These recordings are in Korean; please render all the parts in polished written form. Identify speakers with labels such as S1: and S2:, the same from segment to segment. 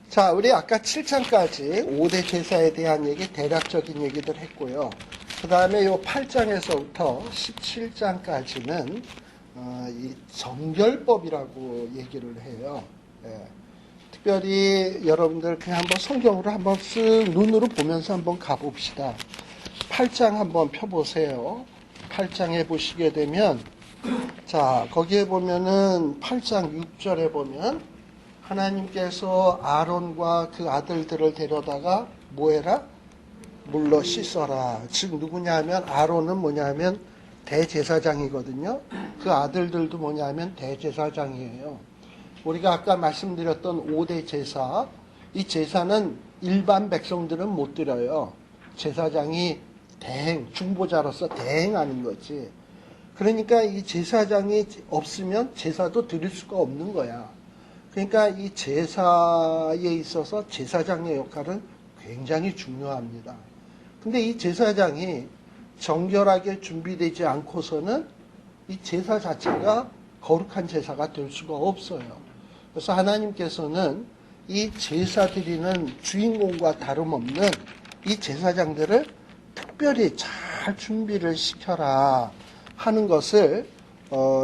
S1: 자, 우리 아까 7장까지 5대 제사에 대한 얘기, 대략적인 얘기들 했고요. 그 다음에 요 8장에서부터 17장까지는 이 정결법이라고 얘기를 해요. 예. 특별히 여러분들 그냥 한번 성경으로 한번 쓱 눈으로 보면서 한번 가봅시다. 8장 한번 펴보세요. 8장에 보시게 되면, 자, 거기에 보면은 8장 6절에 보면 하나님께서 아론과 그 아들들을 데려다가 뭐해라? 물로 씻어라. 즉 누구냐 하면 아론은 뭐냐 하면 대제사장이거든요. 그 아들들도 뭐냐 하면 대제사장이에요. 우리가 아까 말씀드렸던 5대 제사, 이 제사는 일반 백성들은 못 드려요. 제사장이 대행, 중보자로서 대행하는 거지. 그러니까 이 제사장이 없으면 제사도 드릴 수가 없는 거야. 그러니까 이 제사에 있어서 제사장의 역할은 굉장히 중요합니다. 근데 이 제사장이 정결하게 준비되지 않고서는 이 제사 자체가 거룩한 제사가 될 수가 없어요. 그래서 하나님께서는 이 제사 드리는 주인공과 다름없는 이 제사장들을 특별히 잘 준비를 시켜라 하는 것을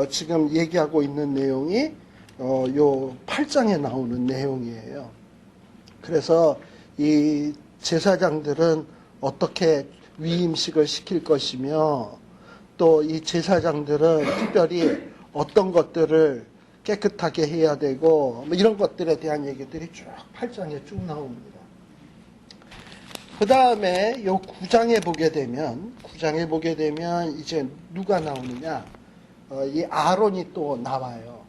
S1: 지금 얘기하고 있는 내용이 요 8장에 나오는 내용이에요. 그래서 이 제사장들은 어떻게 위임식을 시킬 것이며 또 이 제사장들은 특별히 어떤 것들을 깨끗하게 해야 되고 뭐 이런 것들에 대한 얘기들이 쭉 8장에 쭉 나옵니다. 그 다음에 요 9장에 보게 되면 이제 누가 나오느냐? 이 아론이 또 나와요.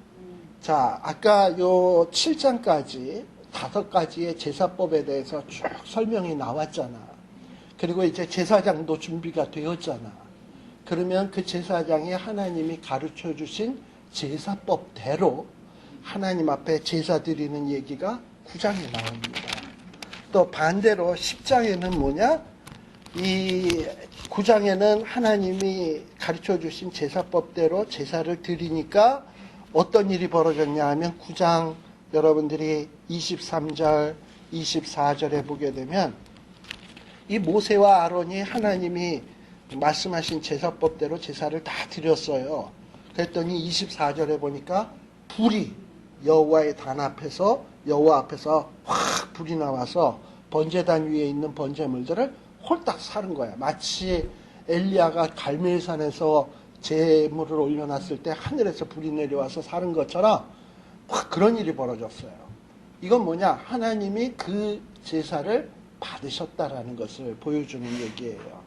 S1: 자, 아까 요 7장까지 5가지의 제사법에 대해서 쭉 설명이 나왔잖아. 그리고 이제 제사장도 준비가 되었잖아. 그러면 그 제사장이 하나님이 가르쳐 주신 제사법대로 하나님 앞에 제사 드리는 얘기가 9장에 나옵니다. 또 반대로 10장에는 뭐냐? 이 9장에는 하나님이 가르쳐 주신 제사법대로 제사를 드리니까 어떤 일이 벌어졌냐 하면 9장 여러분들이 23절, 24절에 보게 되면 이 모세와 아론이 하나님이 말씀하신 제사법대로 제사를 다 드렸어요. 그랬더니 24절에 보니까 불이 여호와의 단 앞에서 여호와 앞에서 확 불이 나와서 번제단 위에 있는 번제물들을 홀딱 사른 거야. 마치 엘리야가 갈멜산에서 제물을 올려놨을 때 하늘에서 불이 내려와서 사른 것처럼 확 그런 일이 벌어졌어요. 이건 뭐냐? 하나님이 그 제사를 받으셨다라는 것을 보여주는 얘기예요.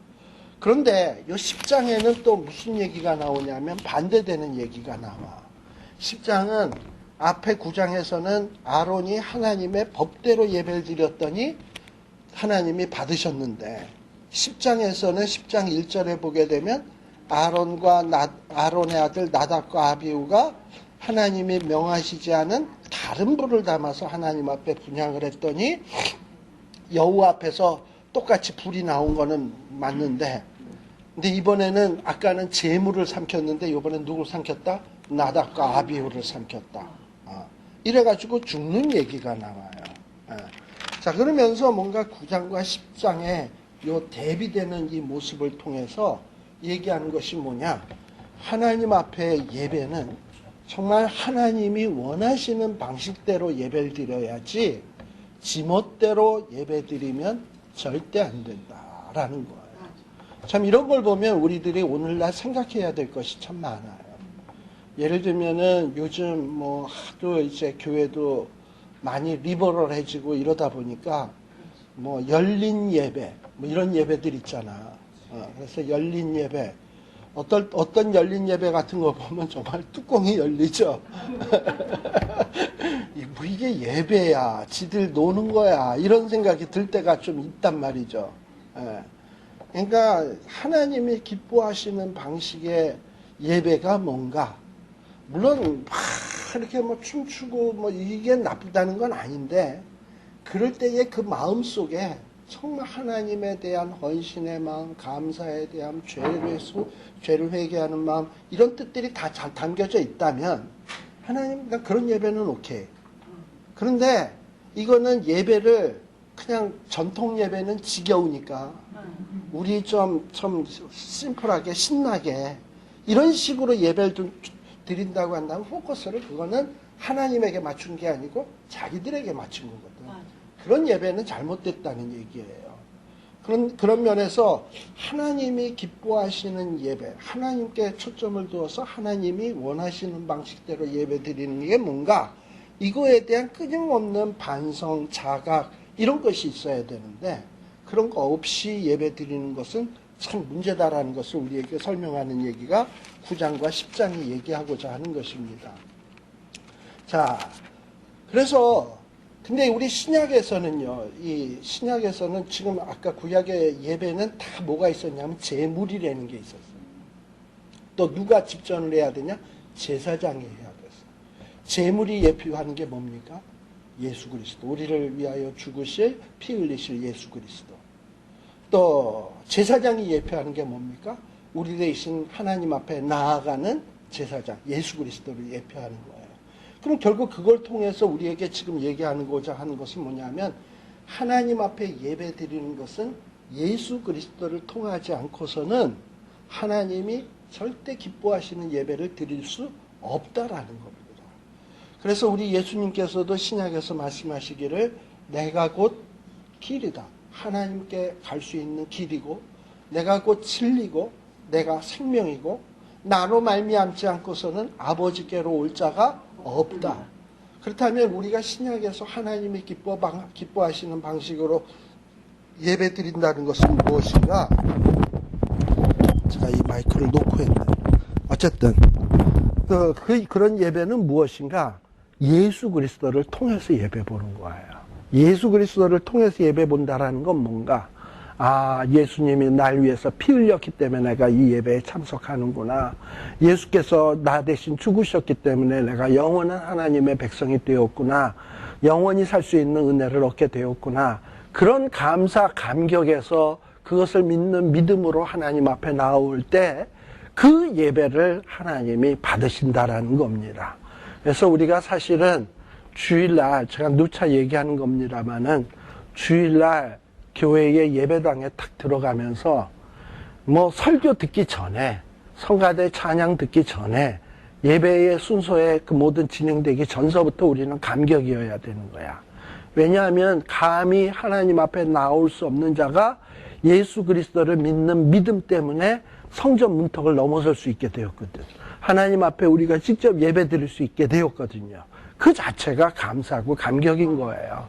S1: 그런데 이 10장에는 또 무슨 얘기가 나오냐면 반대되는 얘기가 나와. 10장은 앞에 9장에서는 아론이 하나님의 법대로 예배를 드렸더니 하나님이 받으셨는데 10장에서는 10장 1절에 보게 되면 아론의 아들 나답과 아비후가 하나님이 명하시지 않은 다른 불을 담아서 하나님 앞에 분향을 했더니 여호와 앞에서 똑같이 불이 나온 거는 맞는데 근데 이번에는 아까는 제물을 삼켰는데 이번엔 누굴 삼켰다? 나답과 아비후를 삼켰다. 이래가지고 죽는 얘기가 나와요. 자, 그러면서 뭔가 9장과 10장에 요 대비되는 이 모습을 통해서 얘기하는 것이 뭐냐? 하나님 앞에 예배는 정말 하나님이 원하시는 방식대로 예배를 드려야지 지멋대로 예배 드리면 절대 안 된다라는 거예요. 참 이런 걸 보면 우리들이 오늘날 생각해야 될 것이 참 많아요. 예를 들면은 요즘 뭐 하도 이제 교회도 많이 리버럴해지고 이러다 보니까 뭐 열린 예배 뭐 이런 예배들 있잖아. 그래서 열린 예배 어떤 열린 예배 같은 거 보면 정말 뚜껑이 열리죠. 뭐 이게 예배야, 지들 노는 거야 이런 생각이 들 때가 좀 있단 말이죠. 그러니까 하나님이 기뻐하시는 방식의 예배가 뭔가 물론 막 이렇게 뭐 춤추고 뭐 이게 나쁘다는 건 아닌데 그럴 때의 그 마음 속에 정말 하나님에 대한 헌신의 마음, 감사에 대한 죄를 회개하는 마음 이런 뜻들이 다 잘 담겨져 있다면 하나님 그런 예배는 오케이. 그런데 이거는 예배를 그냥 전통 예배는 지겨우니까 우리 좀 심플하게 신나게 이런 식으로 예배를 좀 드린다고 한다면 포커스를 그거는 하나님에게 맞춘 게 아니고 자기들에게 맞춘 거거든. 그런 예배는 잘못됐다는 얘기예요. 그런 면에서 하나님이 기뻐하시는 예배, 하나님께 초점을 두어서 하나님이 원하시는 방식대로 예배 드리는 게 뭔가, 이거에 대한 끊임없는 반성, 자각 이런 것이 있어야 되는데 그런 거 없이 예배 드리는 것은 참 문제다라는 것을 우리에게 설명하는 얘기가 9장과 10장이 얘기하고자 하는 것입니다. 자, 그래서 근데 우리 신약에서는요, 이 신약에서는 지금 아까 구약의 예배는 다 뭐가 있었냐면 제물이라는 게 있었어요. 또 누가 집전을 해야 되냐? 제사장이 해야 됐어요. 제물이 예표하는 게 뭡니까? 예수 그리스도. 우리를 위하여 죽으실 피 흘리실 예수 그리스도. 또 제사장이 예표하는 게 뭡니까? 우리 대신 하나님 앞에 나아가는 제사장, 예수 그리스도를 예표하는 거예요. 그럼 결국 그걸 통해서 우리에게 지금 얘기하고자 하는 것은 뭐냐면, 하나님 앞에 예배 드리는 것은 예수 그리스도를 통하지 않고서는 하나님이 절대 기뻐하시는 예배를 드릴 수 없다라는 겁니다. 그래서 우리 예수님께서도 신약에서 말씀하시기를 내가 곧 길이다. 하나님께 갈 수 있는 길이고, 내가 곧 진리고, 내가 생명이고, 나로 말미암지 않고서는 아버지께로 올 자가 없다. 그렇다면 우리가 신약에서 하나님이 기뻐하시는 방식으로 예배 드린다는 것은 무엇인가? 제가 이 마이크를 놓고 했네. 어쨌든 그런 예배는 무엇인가? 예수 그리스도를 통해서 예배 보는 거예요. 예수 그리스도를 통해서 예배 본다라는 건 뭔가? 아, 예수님이 날 위해서 피 흘렸기 때문에 내가 이 예배에 참석하는구나. 예수께서 나 대신 죽으셨기 때문에 내가 영원한 하나님의 백성이 되었구나. 영원히 살 수 있는 은혜를 얻게 되었구나. 그런 감사, 감격에서 그것을 믿는 믿음으로 하나님 앞에 나올 때 그 예배를 하나님이 받으신다라는 겁니다. 그래서 우리가 사실은 주일날, 제가 누차 얘기하는 겁니다만은, 주일날 교회의 예배당에 탁 들어가면서 뭐 설교 듣기 전에, 성가대 찬양 듣기 전에 예배의 순서에 그 모든 진행되기 전서부터 우리는 감격이어야 되는 거야. 왜냐하면 감히 하나님 앞에 나올 수 없는 자가 예수 그리스도를 믿는 믿음 때문에 성전 문턱을 넘어설 수 있게 되었거든. 하나님 앞에 우리가 직접 예배 드릴 수 있게 되었거든요. 그 자체가 감사하고 감격인 거예요.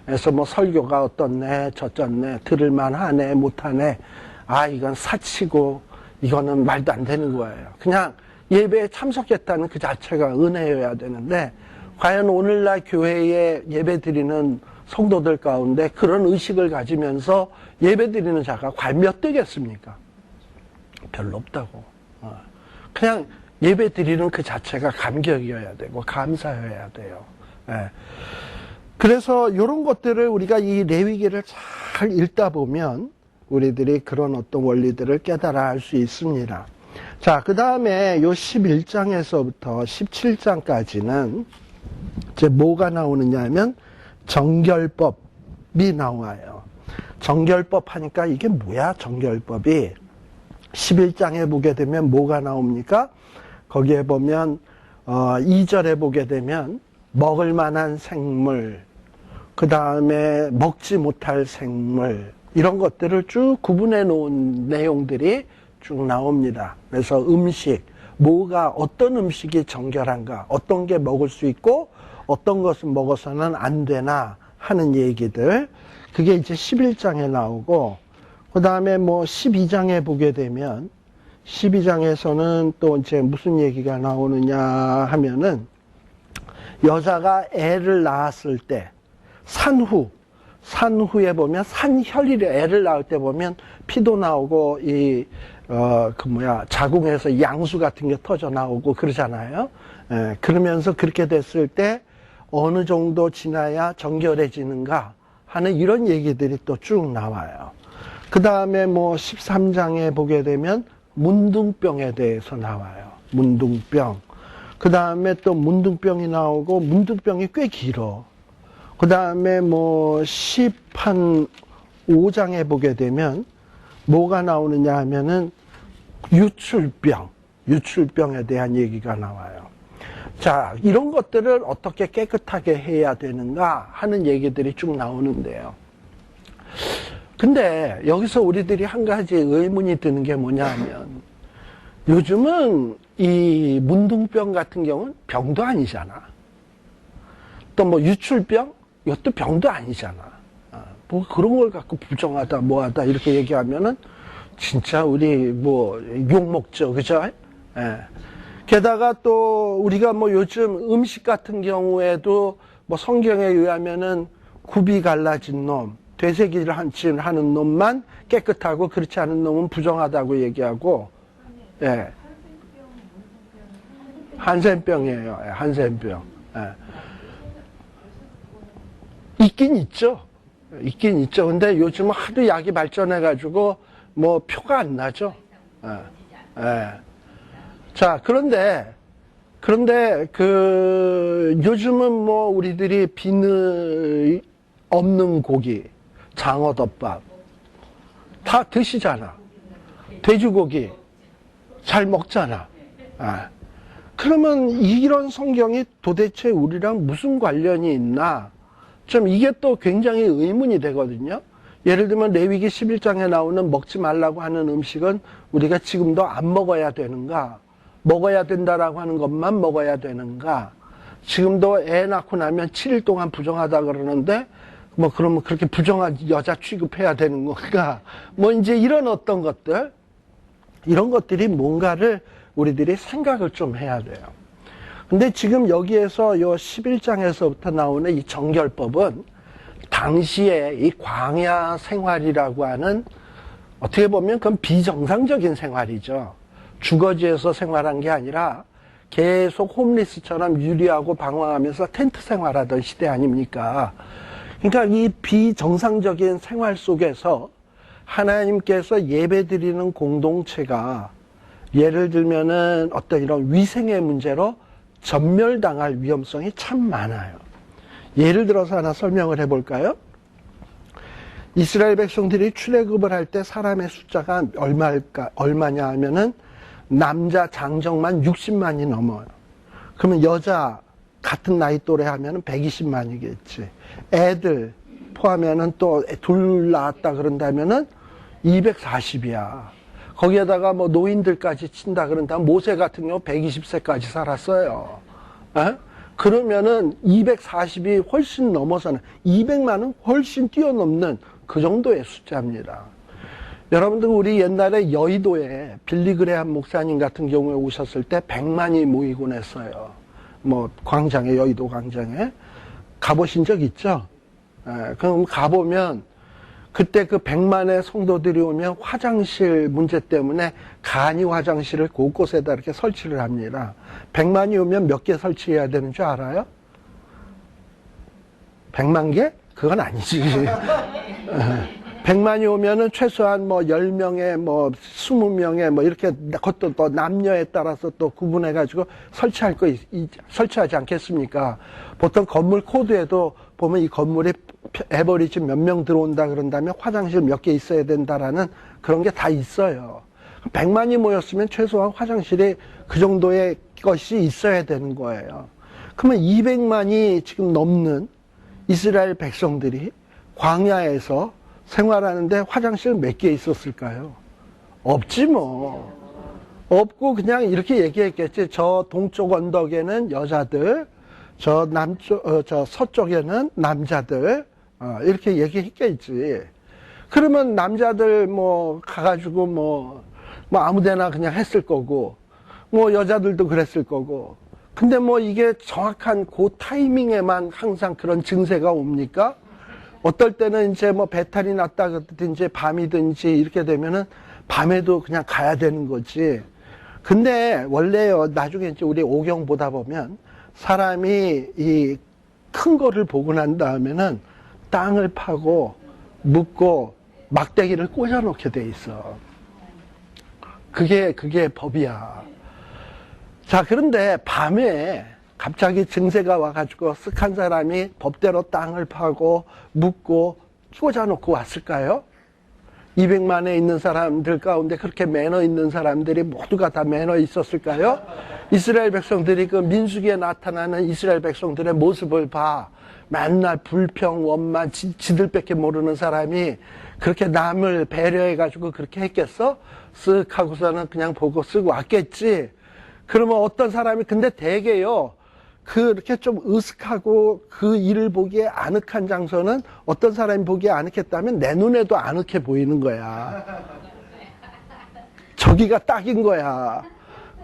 S1: 그래서 뭐 설교가 어떻네, 저쩌네, 들을만 하네, 못하네, 아, 이건 사치고, 이거는 말도 안 되는 거예요. 그냥 예배에 참석했다는 그 자체가 은혜여야 되는데, 과연 오늘날 교회에 예배 드리는 성도들 가운데 그런 의식을 가지면서 예배 드리는 자가 과연 몇 되겠습니까? 별로 없다고. 그냥 예배 드리는 그 자체가 감격이어야 되고 감사여야 돼요. 그래서 이런 것들을 우리가 이 레위기를 잘 읽다 보면 우리들이 그런 어떤 원리들을 깨달아 할 수 있습니다. 자, 그 다음에 요 11장에서부터 17장까지는 이제 뭐가 나오느냐 하면 정결법이 나와요. 정결법 하니까 이게 뭐야, 정결법이? 11장에 보게 되면 뭐가 나옵니까? 거기에 보면 2절에 보게 되면 먹을 만한 생물, 그 다음에 먹지 못할 생물, 이런 것들을 쭉 구분해 놓은 내용들이 쭉 나옵니다. 그래서 음식, 뭐가, 어떤 음식이 정결한가, 어떤 게 먹을 수 있고 어떤 것은 먹어서는 안 되나 하는 얘기들, 그게 이제 11장에 나오고, 그 다음에 뭐 12장에 보게 되면 12장에서는 또 이제 무슨 얘기가 나오느냐 하면은, 여자가 애를 낳았을 때 산후에 보면 산혈이래. 애를 낳을 때 보면 피도 나오고 자궁에서 양수 같은 게 터져 나오고 그러잖아요. 그러면서 그렇게 됐을 때 어느 정도 지나야 정결해지는가 하는 이런 얘기들이 또 쭉 나와요. 그 다음에 뭐 13장에 보게 되면 문둥병에 대해서 나와요. 문둥병. 그 다음에 또 문둥병이 나오고, 문둥병이 꽤 길어. 그 다음에 뭐 10한 5장에 보게 되면 뭐가 나오느냐 하면은 유출병에 대한 얘기가 나와요. 자, 이런 것들을 어떻게 깨끗하게 해야 되는가 하는 얘기들이 쭉 나오는데요. 근데 여기서 우리들이 한 가지 의문이 드는 게 뭐냐 하면 요즘은 이 문둥병 같은 경우는 병도 아니잖아. 또 뭐 유출병? 이것도 병도 아니잖아. 뭐 그런 걸 갖고 부정하다 뭐하다 이렇게 얘기하면은 진짜 우리 뭐 욕먹죠. 그죠? 예. 게다가 또 우리가 뭐 요즘 음식 같은 경우에도 뭐 성경에 의하면은 굽이 갈라진 놈, 되새기를 하는 놈만 깨끗하고 그렇지 않은 놈은 부정하다고 얘기하고, 예. 한센병이에요. 예, 한센병. 예. 있긴 있죠. 있긴 있죠. 근데 요즘은 하도 약이 발전해가지고 뭐 표가 안 나죠. 예. 예. 자, 그런데 요즘은 뭐 우리들이 비늘 없는 고기, 장어덮밥 다 드시잖아. 돼지고기 잘 먹잖아. 아. 그러면 이런 성경이 도대체 우리랑 무슨 관련이 있나? 좀 이게 또 굉장히 의문이 되거든요. 예를 들면 레위기 11장에 나오는 먹지 말라고 하는 음식은 우리가 지금도 안 먹어야 되는가? 먹어야 된다라고 하는 것만 먹어야 되는가? 지금도 애 낳고 나면 7일 동안 부정하다 그러는데 뭐 그러면 그렇게 부정한 여자 취급해야 되는 건가? 뭐 이제 이런 어떤 것들, 이런 것들이 뭔가를 우리들이 생각을 좀 해야 돼요. 근데 지금 여기에서 요 11장에서부터 나오는 이 정결법은 당시에 이 광야 생활이라고 하는 어떻게 보면 그건 비정상적인 생활이죠. 주거지에서 생활한 게 아니라 계속 홈리스처럼 유리하고 방황하면서 텐트 생활하던 시대 아닙니까? 그러니까 이 비정상적인 생활 속에서 하나님께서 예배드리는 공동체가 예를 들면은 어떤 이런 위생의 문제로 전멸당할 위험성이 참 많아요. 예를 들어서 하나 설명을 해볼까요? 이스라엘 백성들이 출애굽을 할 때 사람의 숫자가 얼마냐 하면은 남자 장정만 60만이 넘어요. 그러면 여자 같은 나이 또래 하면은 120만이겠지. 애들 포함하면은 또 둘 낳았다 그런다면은 240이야. 거기에다가 뭐 노인들까지 친다 그런다면 모세 같은 경우 120세까지 살았어요. 에? 그러면은 240이 훨씬 넘어서는 200만은 훨씬 뛰어넘는 그 정도의 숫자입니다. 여러분들 우리 옛날에 여의도에 빌리그레함 목사님 같은 경우에 오셨을 때 100만이 모이곤 했어요. 뭐 광장에, 여의도 광장에 가보신 적 있죠? 그럼 가보면 그때 그 100만의 성도들이 오면 화장실 문제 때문에 간이 화장실을 곳곳에다 이렇게 설치를 합니다. 100만이 오면 몇 개 설치해야 되는 줄 알아요? 100만 개? 그건 아니지. 100만이 오면은 최소한 뭐 10명에 뭐 20명에 뭐 이렇게 그것도 또 남녀에 따라서 또 구분해가지고 설치하지 않겠습니까? 보통 건물 코드에도 보면 이 건물에 에버리지 몇 명 들어온다 그런다면 화장실 몇 개 있어야 된다라는 그런 게 다 있어요. 100만이 모였으면 최소한 화장실에 그 정도의 것이 있어야 되는 거예요. 그러면 200만이 지금 넘는 이스라엘 백성들이 광야에서 생활하는데 화장실 몇 개 있었을까요? 없지 뭐. 없고 그냥 이렇게 얘기했겠지. 저 동쪽 언덕에는 여자들, 저 서쪽에는 남자들, 이렇게 얘기했겠지. 그러면 남자들 뭐 가가지고 뭐 아무데나 그냥 했을 거고, 뭐 여자들도 그랬을 거고. 근데 뭐 이게 정확한 그 타이밍에만 항상 그런 증세가 옵니까? 어떨 때는 이제 뭐 배탈이 났다든지 밤이든지 이렇게 되면은 밤에도 그냥 가야 되는 거지. 근데 원래요, 나중에 이제 우리 오경 보다 보면 사람이 이 큰 거를 보고 난 다음에는 땅을 파고 묻고 막대기를 꽂아 놓게 돼 있어. 그게 법이야. 자, 그런데 밤에 갑자기 증세가 와가지고 쓱한 사람이 법대로 땅을 파고 묻고 꽂아놓고 왔을까요? 200만에 있는 사람들 가운데 그렇게 매너 있는 사람들이 모두가 다 매너 있었을까요? 이스라엘 백성들이 그 민수기에 나타나는 이스라엘 백성들의 모습을 봐. 맨날 불평, 원만, 지들밖에 모르는 사람이 그렇게 남을 배려해가지고 그렇게 했겠어? 쓱 하고서는 그냥 보고 쓱 왔겠지. 그러면 어떤 사람이, 근데 대개요, 그렇게 좀 으슥하고 그 일을 보기에 아늑한 장소는 어떤 사람이 보기에 아늑했다면 내 눈에도 아늑해 보이는 거야. 저기가 딱인 거야.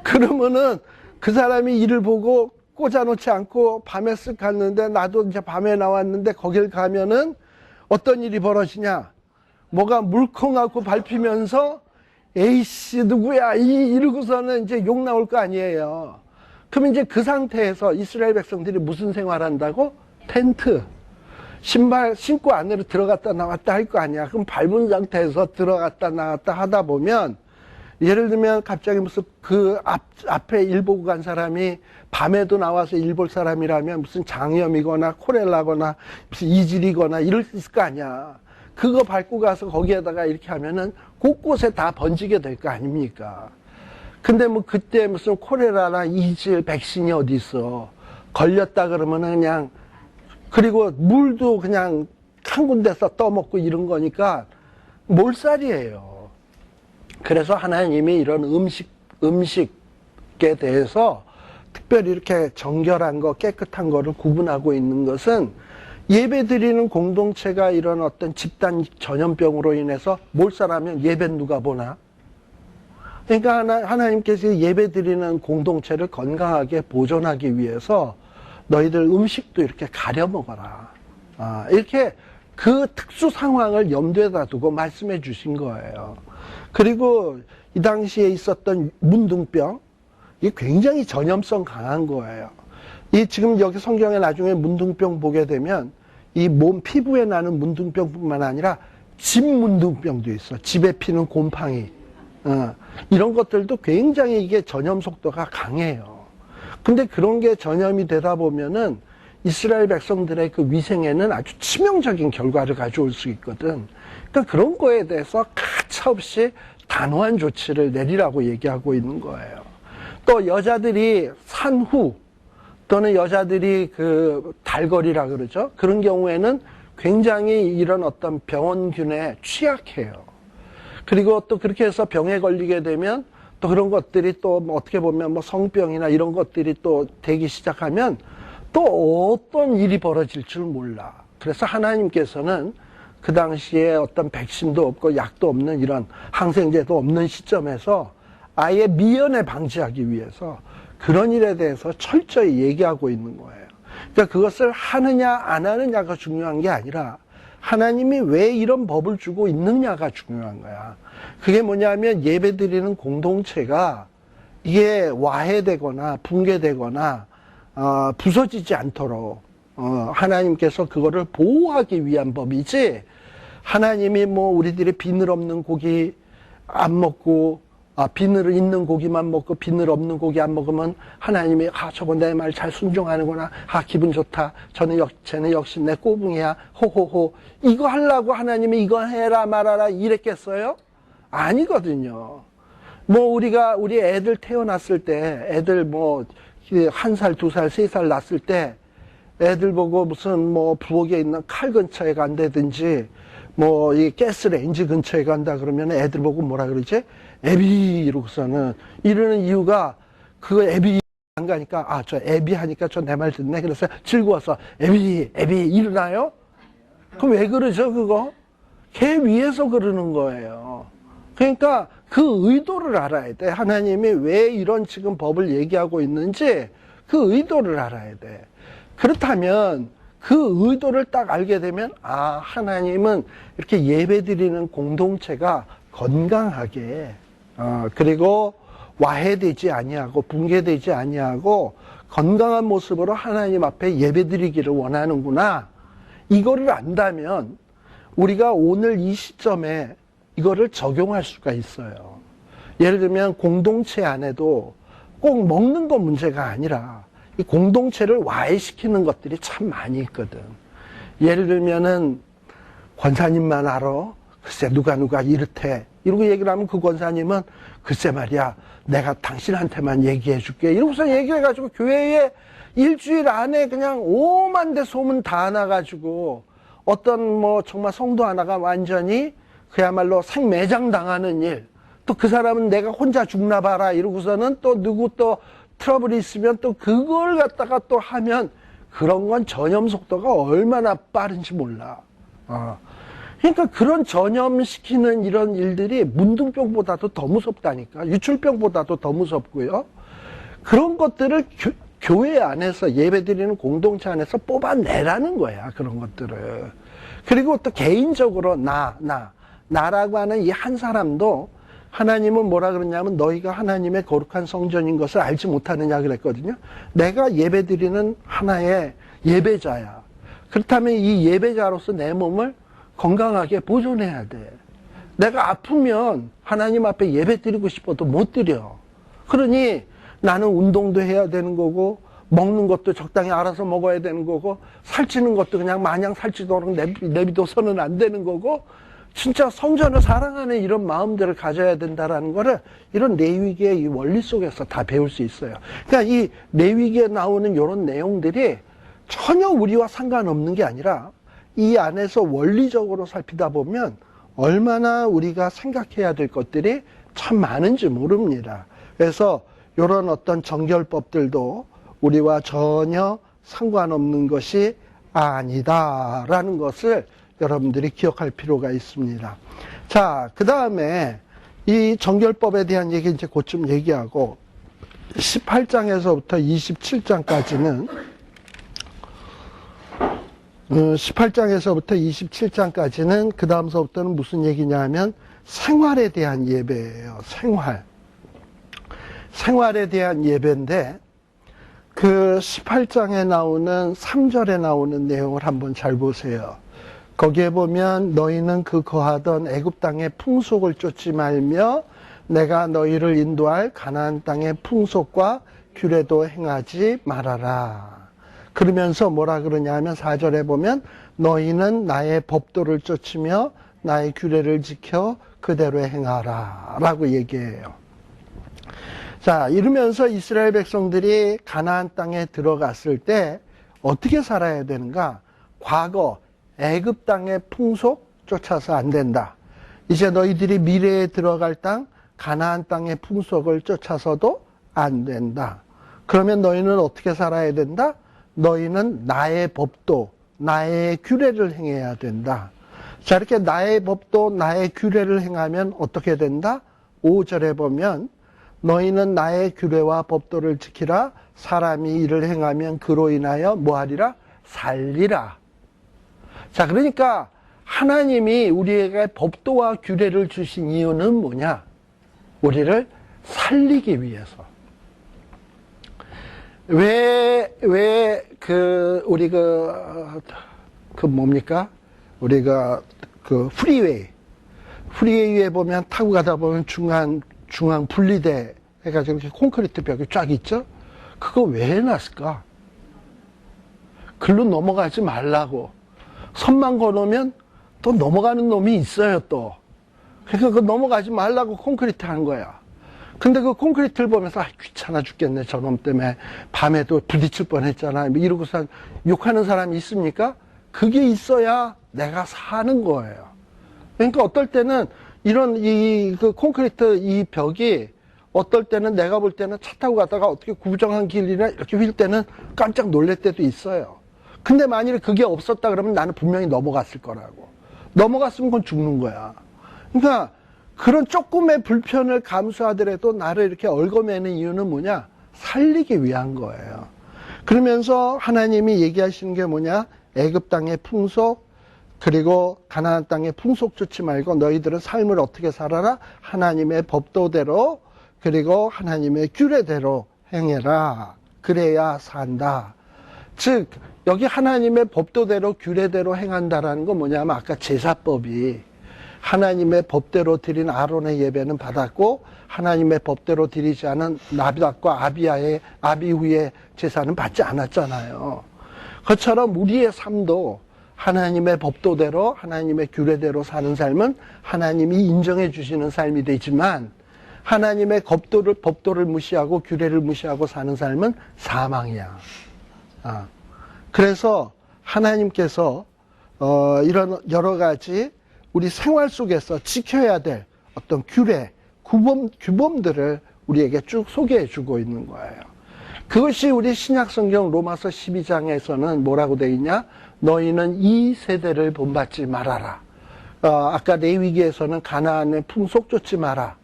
S1: 그러면은 그 사람이 일을 보고 꽂아놓지 않고 밤에 쓱 갔는데 나도 이제 밤에 나왔는데 거길 가면은 어떤 일이 벌어지냐. 뭐가 물컹하고 밟히면서 에이씨 누구야 이러고서는 이제 욕 나올 거 아니에요. 그럼 이제 그 상태에서 이스라엘 백성들이 무슨 생활한다고? 텐트. 신발 신고 안으로 들어갔다 나왔다 할 거 아니야. 그럼 밟은 상태에서 들어갔다 나왔다 하다 보면 예를 들면 갑자기 무슨 그 앞에 일 보고 간 사람이 밤에도 나와서 일 볼 사람이라면 무슨 장염이거나 콜레라거나 무슨 이질이거나 이럴 수 있을 거 아니야. 그거 밟고 가서 거기에다가 이렇게 하면은 곳곳에 다 번지게 될 거 아닙니까? 근데 뭐 그때 무슨 콜레라나 이질 백신이 어디 있어. 걸렸다 그러면은 그냥, 그리고 물도 그냥 한 군데서 떠먹고 이런 거니까 몰살이에요. 그래서 하나님이 이런 음식에 대해서 특별히 이렇게 정결한 거, 깨끗한 거를 구분하고 있는 것은 예배 드리는 공동체가 이런 어떤 집단 전염병으로 인해서 몰살하면 예배 누가 보나? 그러니까 하나님께서 예배 드리는 공동체를 건강하게 보존하기 위해서 너희들 음식도 이렇게 가려 먹어라. 이렇게 그 특수 상황을 염두에다 두고 말씀해 주신 거예요. 그리고 이 당시에 있었던 문둥병, 이게 굉장히 전염성 강한 거예요. 이 지금 여기 성경에 나중에 문둥병 보게 되면 이 몸 피부에 나는 문둥병뿐만 아니라 집 문둥병도 있어. 집에 피는 곰팡이. 이런 것들도 굉장히 이게 전염 속도가 강해요. 근데 그런 게 전염이 되다 보면은 이스라엘 백성들의 그 위생에는 아주 치명적인 결과를 가져올 수 있거든. 그러니까 그런 거에 대해서 가차없이 단호한 조치를 내리라고 얘기하고 있는 거예요. 또 여자들이 산후 또는 여자들이 그 달거리라 그러죠. 그런 경우에는 굉장히 이런 어떤 병원균에 취약해요. 그리고 또 그렇게 해서 병에 걸리게 되면 또 그런 것들이 또 뭐 어떻게 보면 뭐 성병이나 이런 것들이 또 되기 시작하면 또 어떤 일이 벌어질 줄 몰라. 그래서 하나님께서는 그 당시에 어떤 백신도 없고 약도 없는 이런 항생제도 없는 시점에서 아예 미연에 방지하기 위해서 그런 일에 대해서 철저히 얘기하고 있는 거예요. 그러니까 그것을 하느냐 안 하느냐가 중요한 게 아니라 하나님이 왜 이런 법을 주고 있느냐가 중요한 거야. 그게 뭐냐면 예배드리는 공동체가 이게 와해되거나 붕괴되거나 부서지지 않도록 하나님께서 그거를 보호하기 위한 법이지, 하나님이 뭐 우리들이 비늘 없는 고기 안 먹고 비늘 있는 고기만 먹고 비늘 없는 고기 안 먹으면 하나님이 저거 내 말 잘 순종하는구나, 기분 좋다, 쟤는 역시 내 꼬붕이야, 호호호, 이거 하려고 하나님이 이거 해라 말아라 이랬겠어요? 아니거든요. 뭐 우리 애들 태어났을 때, 애들 뭐 1살, 2살, 3살 났을 때 애들 보고 무슨 뭐 부엌에 있는 칼 근처에 간다든지 뭐 이 가스레인지 근처에 간다 그러면 애들 보고 뭐라 그러지? 애비 이러고서는 이러는 이유가, 그거 애비 안 가니까 저 애비 하니까 저 내 말 듣네, 그래서 즐거워서 애비 일어나요? 그럼 왜 그러죠 그거? 걔 위해서 그러는 거예요. 그러니까 그 의도를 알아야 돼. 하나님이 왜 이런 지금 법을 얘기하고 있는지 그 의도를 알아야 돼. 그렇다면 그 의도를 딱 알게 되면 하나님은 이렇게 예배드리는 공동체가 건강하게 그리고 와해되지 아니하고 붕괴되지 아니하고 건강한 모습으로 하나님 앞에 예배드리기를 원하는구나, 이거를 안다면 우리가 오늘 이 시점에 이거를 적용할 수가 있어요. 예를 들면 공동체 안에도 꼭 먹는 거 문제가 아니라 이 공동체를 와해시키는 것들이 참 많이 있거든. 예를 들면은 권사님만 알아. 글쎄 누가 이렇대. 이러고 얘기를 하면 그 권사님은 글쎄 말이야 내가 당신한테만 얘기해 줄게. 이러고서 얘기해가지고 교회에 일주일 안에 그냥 오만 대 소문 다 나가지고 어떤 뭐 정말 성도 하나가 완전히 그야말로 생매장 당하는 일. 또 그 사람은 내가 혼자 죽나 봐라 이러고서는 또 누구 또 트러블이 있으면 또 그걸 갖다가 또 하면 그런 건 전염 속도가 얼마나 빠른지 몰라. 그러니까 그런 전염시키는 이런 일들이 문둥병보다도 더 무섭다니까. 유출병보다도 더 무섭고요. 그런 것들을 교회 안에서 예배드리는 공동체 안에서 뽑아내라는 거야. 그런 것들을. 그리고 또 개인적으로 나라고 하는 이 한 사람도 하나님은 뭐라 그러냐면 너희가 하나님의 거룩한 성전인 것을 알지 못하느냐 그랬거든요. 내가 예배드리는 하나의 예배자야. 그렇다면 이 예배자로서 내 몸을 건강하게 보존해야 돼. 내가 아프면 하나님 앞에 예배드리고 싶어도 못 드려. 그러니 나는 운동도 해야 되는 거고 먹는 것도 적당히 알아서 먹어야 되는 거고 살찌는 것도 그냥 마냥 살찌도록 내비둬서는 안 되는 거고 진짜 성전을 사랑하는 이런 마음들을 가져야 된다라는 거를 이런 레위기의 이 원리 속에서 다 배울 수 있어요. 그러니까 이 레위기에 나오는 이런 내용들이 전혀 우리와 상관없는 게 아니라 이 안에서 원리적으로 살피다 보면 얼마나 우리가 생각해야 될 것들이 참 많은지 모릅니다. 그래서 이런 어떤 정결법들도 우리와 전혀 상관없는 것이 아니다라는 것을 여러분들이 기억할 필요가 있습니다. 자, 그 다음에 이 정결법에 대한 얘기 이제 곧 좀 얘기하고 18장에서부터 27장까지는 18장에서부터 27장까지는 그 다음서부터는 무슨 얘기냐 하면 생활에 대한 예배예요. 생활에 대한 예배인데 그 18장에 나오는 3절에 나오는 내용을 한번 잘 보세요. 거기에 보면 너희는 그 거하던 애굽 땅의 풍속을 쫓지 말며 내가 너희를 인도할 가나안 땅의 풍속과 규례도 행하지 말아라. 그러면서 뭐라 그러냐 하면 4절에 보면 너희는 나의 법도를 쫓으며 나의 규례를 지켜 그대로 행하라 라고 얘기해요. 자, 이러면서 이스라엘 백성들이 가나안 땅에 들어갔을 때 어떻게 살아야 되는가? 과거 애굽 땅의 풍속 쫓아서 안 된다. 이제 너희들이 미래에 들어갈 땅 가나안 땅의 풍속을 쫓아서도 안 된다. 그러면 너희는 어떻게 살아야 된다? 너희는 나의 법도 나의 규례를 행해야 된다. 자, 이렇게 나의 법도 나의 규례를 행하면 어떻게 된다? 5절에 보면 너희는 나의 규례와 법도를 지키라. 사람이 이를 행하면 그로 인하여 뭐하리라? 살리라. 자, 그러니까 하나님이 우리에게 법도와 규례를 주신 이유는 뭐냐? 우리를 살리기 위해서. 우리가 프리웨이에 보면 타고 가다 보면 중앙 분리대 해가지고 이렇게 콘크리트 벽이 쫙 있죠? 그거 왜 해놨을까? 글로 넘어가지 말라고. 선만 걸으면 또 넘어가는 놈이 있어요, 또. 그러니까 그 넘어가지 말라고 콘크리트 한 거야. 근데 그 콘크리트를 보면서 귀찮아 죽겠네, 저놈 때문에. 밤에도 부딪힐 뻔했잖아. 이러고서 욕하는 사람이 있습니까? 그게 있어야 내가 사는 거예요. 그러니까 어떨 때는 이런 그 콘크리트 이 벽이 어떨 때는 내가 볼 때는 차 타고 가다가 어떻게 구부정한 길이나 이렇게 휠 때는 깜짝 놀랄 때도 있어요. 근데 만일에 그게 없었다 그러면 나는 분명히 넘어갔을 거라고. 넘어갔으면 그건 죽는 거야. 그러니까 그런 조금의 불편을 감수하더라도 나를 이렇게 얽어매는 이유는 뭐냐? 살리기 위한 거예요. 그러면서 하나님이 얘기하시는 게 뭐냐? 애굽 땅의 풍속, 그리고 가나안 땅의 풍속 좋지 말고 너희들은 삶을 어떻게 살아라? 하나님의 법도대로, 그리고 하나님의 규례대로 행해라. 그래야 산다. 즉 여기 하나님의 법도대로 규례대로 행한다라는 건 뭐냐면 아까 제사법이 하나님의 법대로 드린 아론의 예배는 받았고 하나님의 법대로 드리지 않은 나답과 아비후의 제사는 받지 않았잖아요. 그처럼 우리의 삶도 하나님의 법도대로 하나님의 규례대로 사는 삶은 하나님이 인정해 주시는 삶이 되지만 하나님의 법도를 무시하고 규례를 무시하고 사는 삶은 사망이야. 그래서 하나님께서 이런 여러 가지 우리 생활 속에서 지켜야 될 어떤 규례, 규범들을 우리에게 쭉 소개해 주고 있는 거예요. 그것이 우리 신약성경 로마서 12장에서는 뭐라고 되어 있냐? 너희는 이 세대를 본받지 말아라. 아까 레위기에서는 가나안의 풍속 쫓지 마라.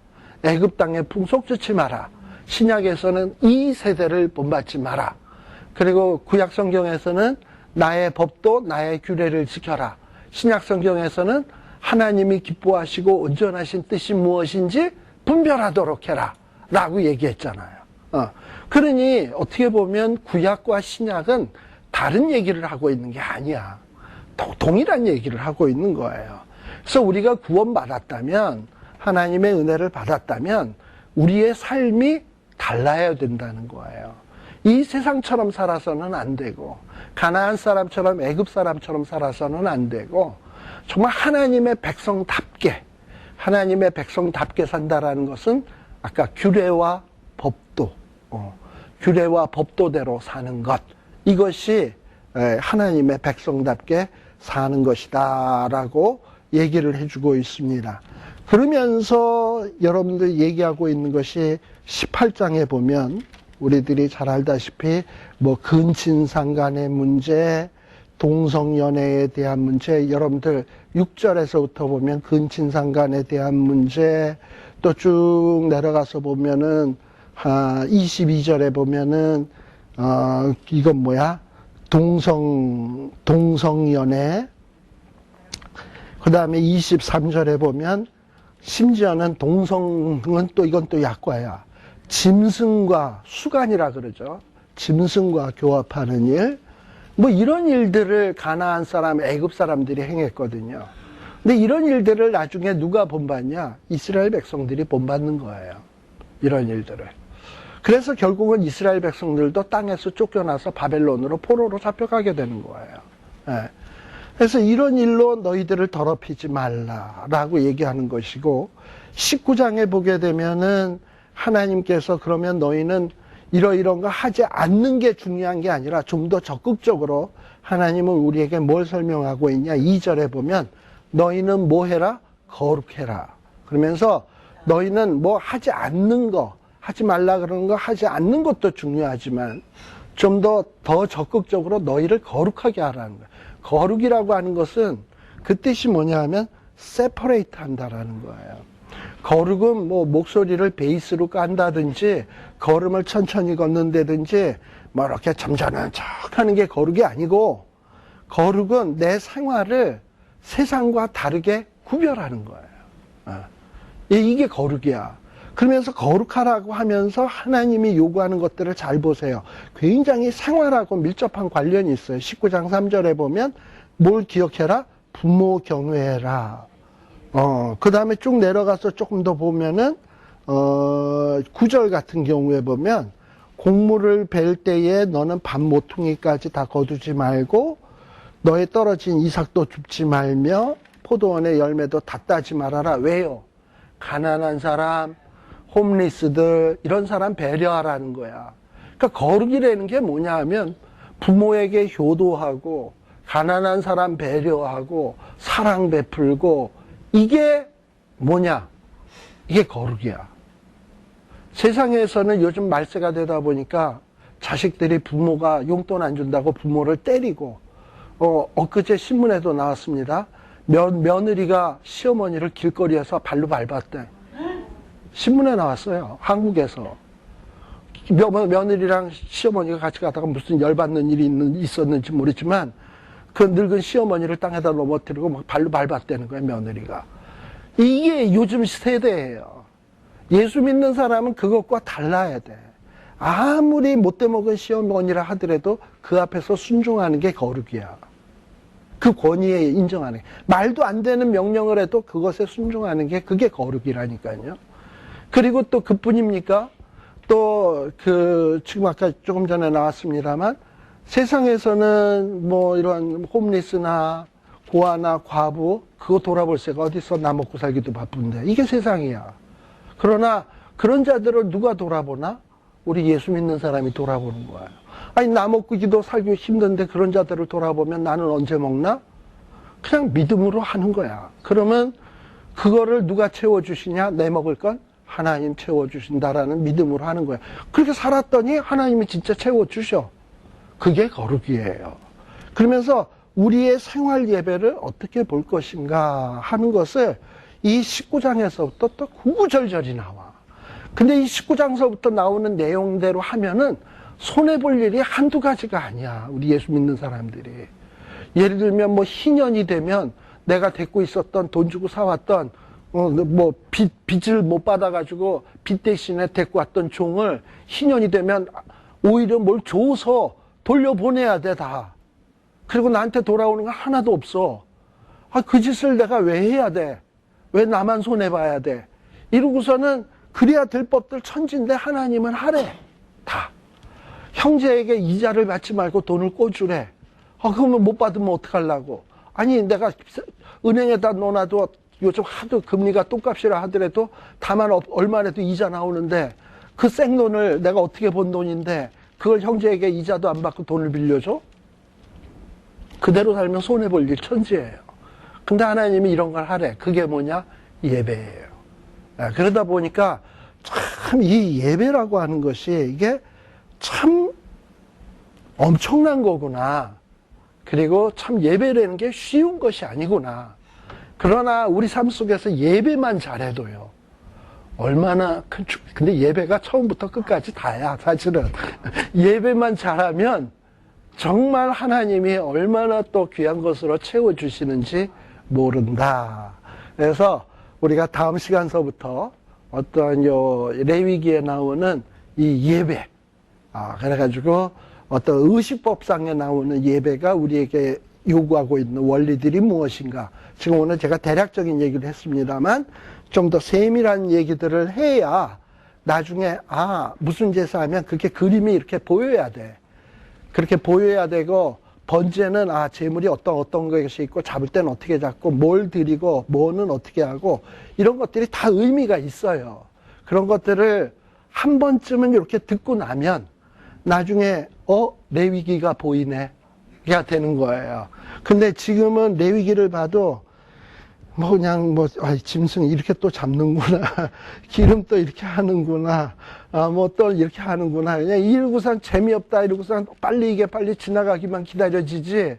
S1: 애굽 땅의 풍속 쫓지 마라. 신약에서는 이 세대를 본받지 마라. 그리고 구약성경에서는 나의 법도 나의 규례를 지켜라. 신약성경에서는 하나님이 기뻐하시고 온전하신 뜻이 무엇인지 분별하도록 해라 라고 얘기했잖아요. 그러니 어떻게 보면 구약과 신약은 다른 얘기를 하고 있는 게 아니야. 동일한 얘기를 하고 있는 거예요. 그래서 우리가 구원받았다면, 하나님의 은혜를 받았다면 우리의 삶이 달라야 된다는 거예요. 이 세상처럼 살아서는 안 되고 가나안 사람처럼 애굽 사람처럼 살아서는 안 되고 정말 하나님의 백성답게 산다라는 것은 아까 규례와 법도대로 사는 것, 이것이 하나님의 백성답게 사는 것이다 라고 얘기를 해주고 있습니다. 그러면서 여러분들 얘기하고 있는 것이 18장에 보면 우리들이 잘 알다시피 뭐 근친상간의 문제, 동성연애에 대한 문제, 여러분들 6절에서부터 보면 근친상간에 대한 문제, 또 쭉 내려가서 보면은 22절에 보면은 이건 뭐야? 동성연애. 그 다음에 23절에 보면 심지어는 동성은 또 이건 또 약과야. 짐승과 수간이라 그러죠. 짐승과 교합하는 일. 뭐 이런 일들을 가나안 사람, 애굽 사람들이 행했거든요. 근데 이런 일들을 나중에 누가 본받냐? 이스라엘 백성들이 본받는 거예요. 이런 일들을. 그래서 결국은 이스라엘 백성들도 땅에서 쫓겨나서 바벨론으로 포로로 잡혀가게 되는 거예요. 그래서 이런 일로 너희들을 더럽히지 말라라고 얘기하는 것이고, 19장에 보게 되면은 하나님께서 그러면 너희는 이런 거 하지 않는 게 중요한 게 아니라 좀 더 적극적으로 하나님은 우리에게 뭘 설명하고 있냐? 2절에 보면 너희는 뭐 해라? 거룩해라. 그러면서 너희는 뭐 하지 않는 거, 하지 말라 그러는 거 하지 않는 것도 중요하지만 좀 더 적극적으로 너희를 거룩하게 하라는 거예요. 거룩이라고 하는 것은 그 뜻이 뭐냐 하면 세퍼레이트 한다라는 거예요. 거룩은 뭐 목소리를 베이스로 깐다든지 걸음을 천천히 걷는다든지 뭐 이렇게 점잖은 척 하는 게 거룩이 아니고, 거룩은 내 생활을 세상과 다르게 구별하는 거예요. 이게 거룩이야. 그러면서 거룩하라고 하면서 하나님이 요구하는 것들을 잘 보세요. 굉장히 생활하고 밀접한 관련이 있어요. 19장 3절에 보면 뭘 기억해라? 부모 경외해라. 그 다음에 쭉 내려가서 조금 더 보면은 9절 같은 경우에 보면 곡물을 벨 때에 너는 밥 모퉁이까지 다 거두지 말고 너의 떨어진 이삭도 줍지 말며 포도원의 열매도 다 따지 말아라. 왜요? 가난한 사람, 홈리스들 이런 사람 배려하라는 거야. 그러니까 거룩이라는 게 뭐냐 하면 부모에게 효도하고 가난한 사람 배려하고 사랑 베풀고, 이게 뭐냐? 이게 거룩이야. 세상에서는 요즘 말세가 되다 보니까 자식들이 부모가 용돈 안 준다고 부모를 때리고, 엊그제 신문에도 나왔습니다. 며느리가 시어머니를 길거리에서 발로 밟았대. 신문에 나왔어요. 한국에서. 며느리랑 시어머니가 같이 가다가 무슨 열받는 일이 있었는지 모르지만 그 늙은 시어머니를 땅에다 넘어뜨리고 막 발로 밟았다는 거예요, 며느리가. 이게 요즘 세대예요. 예수 믿는 사람은 그것과 달라야 돼. 아무리 못돼 먹은 시어머니라 하더라도 그 앞에서 순종하는 게 거룩이야. 그 권위에 인정하는 게. 말도 안 되는 명령을 해도 그것에 순종하는 게 그게 거룩이라니까요. 그리고 또 그뿐입니까? 또 지금 아까 조금 전에 나왔습니다만 세상에서는 뭐 이런 홈리스나 고아나 과부 그거 돌아볼 새가 어디서 나 먹고 살기도 바쁜데 이게 세상이야. 그러나 그런 자들을 누가 돌아보나? 우리 예수 믿는 사람이 돌아보는 거예요. 아니 나 먹고 기도 살기 힘든데 그런 자들을 돌아보면 나는 언제 먹나? 그냥 믿음으로 하는 거야. 그러면 그거를 누가 채워주시냐? 내 먹을 건 하나님 채워주신다라는 믿음으로 하는 거야. 그렇게 살았더니 하나님이 진짜 채워주셔. 그게 거룩이에요. 그러면서 우리의 생활 예배를 어떻게 볼 것인가 하는 것을 이 19장에서부터 또 구구절절히 나와. 근데 이 19장서부터 나오는 내용대로 하면은 손해볼 일이 한두 가지가 아니야. 우리 예수 믿는 사람들이. 예를 들면 뭐 희년이 되면 내가 데리고 있었던 돈 주고 사왔던 뭐 빚을 못 받아가지고 빚 대신에 데리고 왔던 종을 희년이 되면 오히려 뭘 줘서 돌려보내야 돼 다. 그리고 나한테 돌아오는 건 하나도 없어. 아, 그 짓을 내가 왜 해야 돼? 왜 나만 손해봐야 돼? 이러고서는 그래야 될 법들 천진데 하나님은 하래. 다. 형제에게 이자를 받지 말고 돈을 꿔주래. 아, 그러면 못 받으면 어떡하려고. 아니, 내가 은행에다 넣어놔도 요즘 하도 금리가 똥값이라 하더라도 다만 얼마라도 이자 나오는데 그 생돈을 내가 어떻게 번 돈인데 그걸 형제에게 이자도 안 받고 돈을 빌려줘? 그대로 살면 손해볼 일 천지예요. 근데 하나님이 이런 걸 하래. 그게 뭐냐? 예배예요. 그러다 보니까 참 이 예배라고 하는 것이 이게 참 엄청난 거구나. 그리고 참 예배라는 게 쉬운 것이 아니구나. 그러나 우리 삶 속에서 예배만 잘해도요. 얼마나 근데 예배가 처음부터 끝까지 다야, 사실은. 예배만 잘하면 정말 하나님이 얼마나 또 귀한 것으로 채워주시는지 모른다. 그래서 우리가 다음 시간서부터 어떤 레위기에 나오는 이 예배, 그래가지고 어떤 의식법상에 나오는 예배가 우리에게 요구하고 있는 원리들이 무엇인가. 지금 오늘 제가 대략적인 얘기를 했습니다만 좀 더 세밀한 얘기들을 해야 나중에 무슨 제사하면 그게 그림이 이렇게 보여야 돼. 그렇게 보여야 되고 번제는 제물이 어떤 것이 있고 잡을 때는 어떻게 잡고 뭘 드리고 뭐는 어떻게 하고 이런 것들이 다 의미가 있어요. 그런 것들을 한 번쯤은 이렇게 듣고 나면 나중에 레위기가 보이네 가 되는 거예요. 근데 지금은 레위기를 봐도 그냥 짐승 이렇게 또 잡는구나. 기름 또 이렇게 하는구나. 또 이렇게 하는구나. 그냥 이러고선 재미없다. 이러고선 빨리 지나가기만 기다려지지.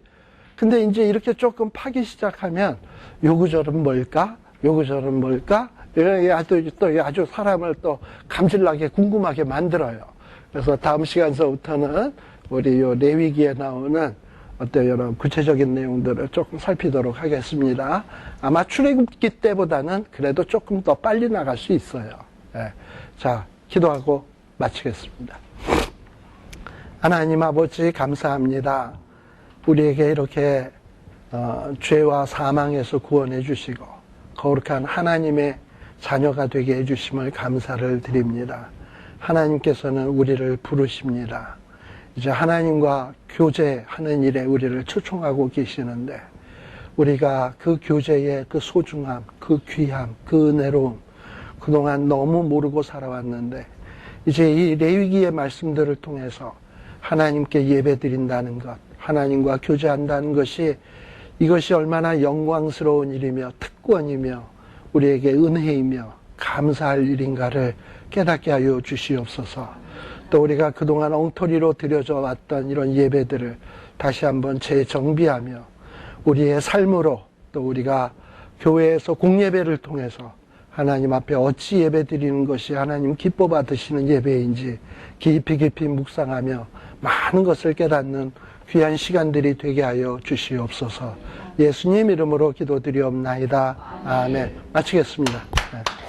S1: 근데 이제 이렇게 조금 파기 시작하면 요구저런 뭘까? 요구저런 뭘까? 아주 사람을 또 감질나게 궁금하게 만들어요. 그래서 다음 시간서부터는 우리 요 레위기에 나오는 어떤 여러 구체적인 내용들을 조금 살피도록 하겠습니다. 아마 출애굽기 때보다는 그래도 조금 더 빨리 나갈 수 있어요. 자, 기도하고 마치겠습니다. 하나님 아버지 감사합니다. 우리에게 이렇게 죄와 사망에서 구원해 주시고 거룩한 하나님의 자녀가 되게 해주심을 감사를 드립니다. 하나님께서는 우리를 부르십니다. 이제 하나님과 교제하는 일에 우리를 초청하고 계시는데 우리가 그 교제의 그 소중함, 그 귀함, 그 은혜로움 그동안 너무 모르고 살아왔는데 이제 이 레위기의 말씀들을 통해서 하나님께 예배드린다는 것, 하나님과 교제한다는 것이 이것이 얼마나 영광스러운 일이며 특권이며 우리에게 은혜이며 감사할 일인가를 깨닫게 하여 주시옵소서. 또 우리가 그동안 엉터리로 드려져 왔던 이런 예배들을 다시 한번 재정비하며 우리의 삶으로 또 우리가 교회에서 공예배를 통해서 하나님 앞에 어찌 예배 드리는 것이 하나님 기뻐 받으시는 예배인지 깊이 묵상하며 많은 것을 깨닫는 귀한 시간들이 되게 하여 주시옵소서. 예수님 이름으로 기도드리옵나이다. 아멘. 마치겠습니다. 네.